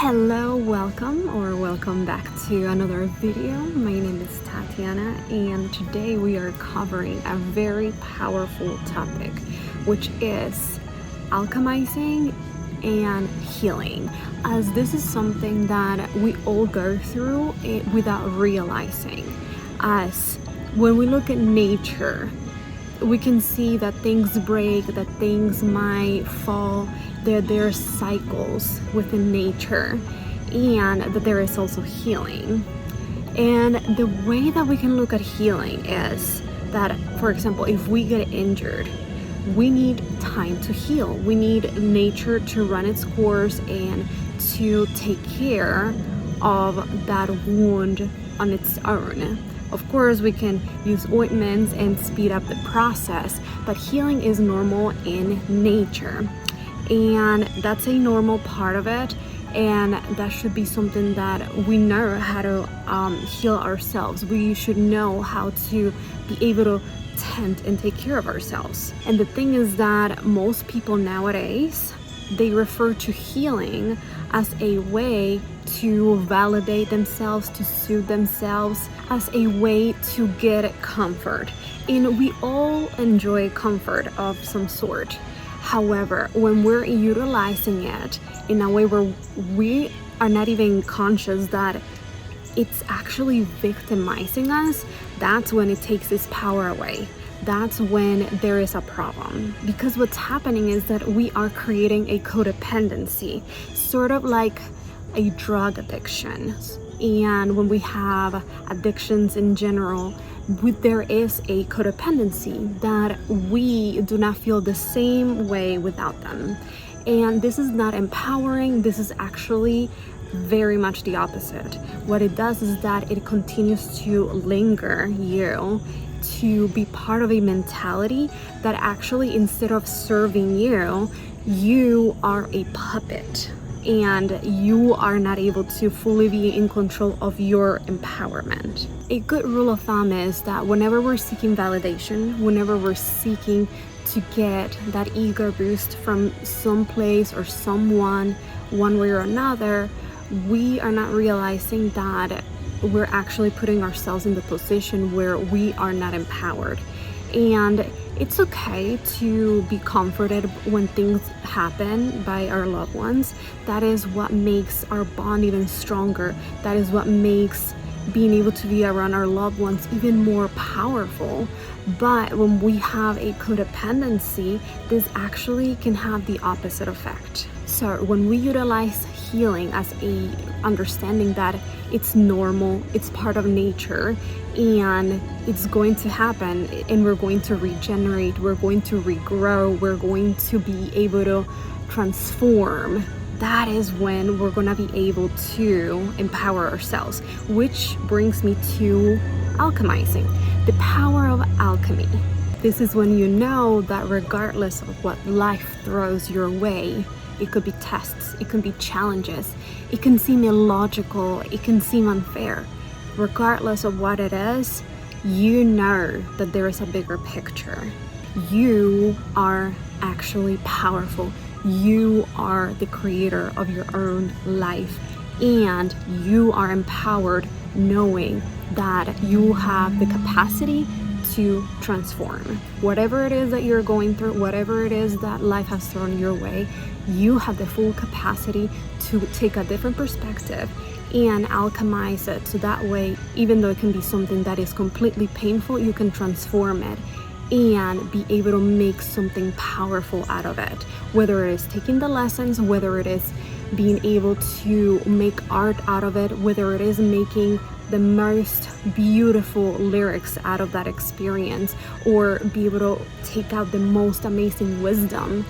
Hello, welcome back to another video. My name is Tatiana and today we are covering a very powerful topic, which is alchemizing and healing, as this is something that we all go through it without realizing. As when we look at nature, we can see that things break, that things might fall, that there are cycles within nature, and that there is also healing. And the way that we can look at healing is that, for example, if we get injured, we need time to heal. We need nature to run its course and to take care of that wound on its own. Of course, we can use ointments and speed up the process, but healing is normal in nature. And that's a normal part of it, and that should be something that we know how to heal ourselves. We should know how to be able to tend and take care of ourselves. And the thing is that most people nowadays, they refer to healing as a way to validate themselves, to soothe themselves, as a way to get comfort. And we all enjoy comfort of some sort. However, when we're utilizing it in a way where we are not even conscious that it's actually victimizing us, that's when it takes its power away. That's when there is a problem. Because what's happening is that we are creating a codependency, sort of like a drug addiction. And when we have addictions in general, there is a codependency that we do not feel the same way without them. And this is not empowering. This is actually very much the opposite. What it does is that it continues to linger you to be part of a mentality that actually, instead of serving you, you are a puppet. And you are not able to fully be in control of your empowerment. A good rule of thumb is that whenever we're seeking validation, whenever we're seeking to get that ego boost from some place or someone, one way or another, we are not realizing that we're actually putting ourselves in the position where we are not empowered. And it's okay to be comforted when things happen by our loved ones. That is what makes our bond even stronger. That is what makes being able to be around our loved ones even more powerful. But when we have a codependency, this actually can have the opposite effect. So when we utilize healing as a understanding that it's normal, it's part of nature, and it's going to happen, and we're going to regenerate, we're going to regrow, we're going to be able to transform, that is when we're going to be able to empower ourselves. Which brings me to alchemizing, the power of alchemy. This is when you know that regardless of what life throws your way, it could be tests, it can be challenges, it can seem illogical, it can seem unfair. Regardless of what it is, you know that there is a bigger picture. You are actually powerful. You are the creator of your own life, and you are empowered knowing that you have the capacity to transform. Whatever it is that you're going through, whatever it is that life has thrown your way, you have the full capacity to take a different perspective and alchemize it, so that way, even though it can be something that is completely painful, you can transform it and be able to make something powerful out of it. Whether it is taking the lessons, whether it is being able to make art out of it, whether it is making the most beautiful lyrics out of that experience, or be able to take out the most amazing wisdom.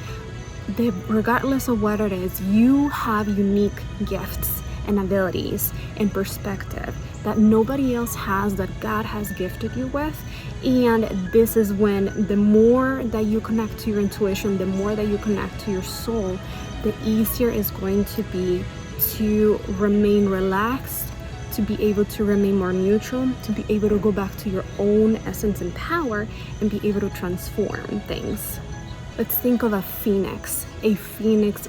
Regardless of what it is, you have unique gifts and abilities and perspective that nobody else has, that God has gifted you with. And this is when the more that you connect to your intuition, the more that you connect to your soul, the easier it's going to be to remain relaxed, to be able to remain more neutral, to be able to go back to your own essence and power, and be able to transform things. Let's think of a phoenix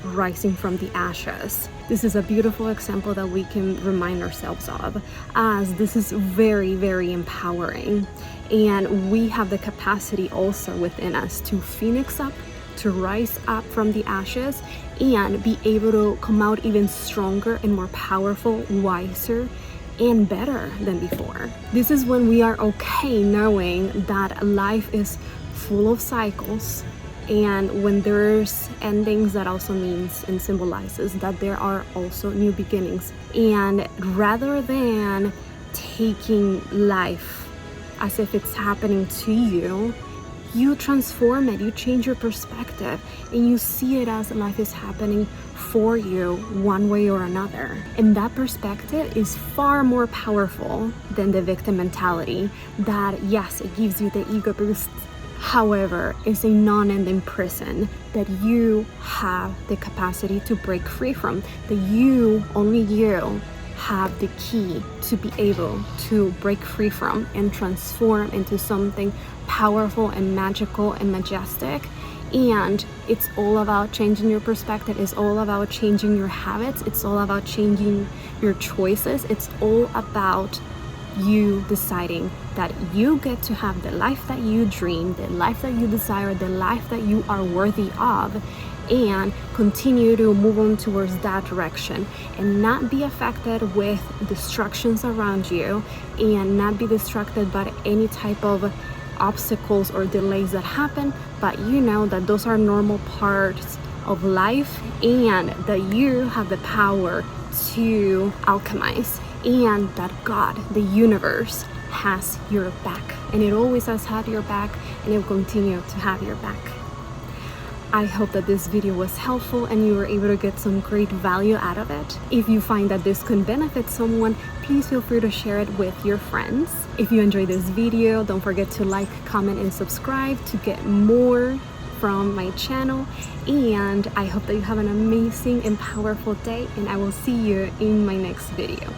rising from the ashes. This is a beautiful example that we can remind ourselves of, as this is very, very empowering. And we have the capacity also within us to phoenix up, to rise up from the ashes, and be able to come out even stronger and more powerful, wiser, and better than before. This is when we are okay knowing that life is full of cycles, and when there's endings, that also means and symbolizes that there are also new beginnings. And rather than taking life as if it's happening to you, you transform it, you change your perspective, and you see it as life is happening for you one way or another. And that perspective is far more powerful than the victim mentality that, yes, it gives you the ego boost. However, it's a non-ending prison that you have the capacity to break free from, that you, only you, have the key to be able to break free from and transform into something powerful and magical and majestic. And it's all about changing your perspective. It's all about changing your habits. It's all about changing your choices. It's all about you deciding that you get to have the life that you dream, the life that you desire, the life that you are worthy of, and continue to move on towards that direction and not be affected with distractions around you, and not be distracted by any type of obstacles or delays that happen. But you know that those are normal parts of life, and that you have the power to alchemize, and that God, the universe, has your back, and it always has had your back, and it will continue to have your back. I hope that this video was helpful and you were able to get some great value out of it. If you find that this could benefit someone, please feel free to share it with your friends. If you enjoyed this video, don't forget to like, comment, and subscribe to get more from my channel. And I hope that you have an amazing and powerful day, and I will see you in my next video.